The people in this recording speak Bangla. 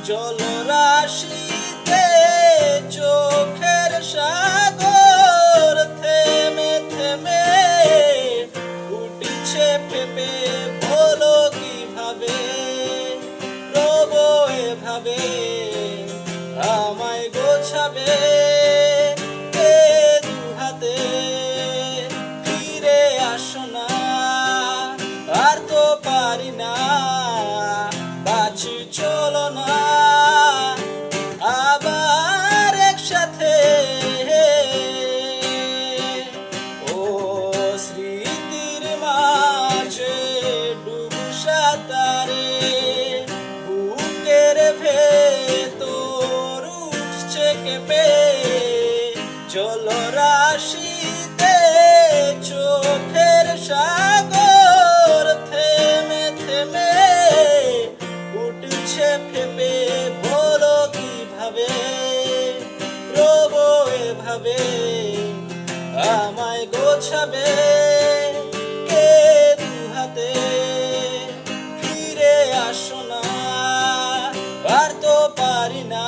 জলরাশিতে চোখের সাগর থেমে থেমে উঠছে ফেপে, বলো কিভাবে রবো এভাবে আমায় গোছাবে কে দুহাতে। ফিরে আসো না, আর তো পারি না, বাঁচি চলো না আবার একসাথে। ও স্মৃতির মাঝে ডুবু সাঁতারে বুকের ভেতর উঠছে কেঁপে, জলরাশিতে চোখের সাগর থেমে থেমে উঠছে ফেপে, বলো কিভাবে রবো এভাবে আমায় গোছাবে কে দুহাতে। ফিরে আসো না, আর তো পারি না,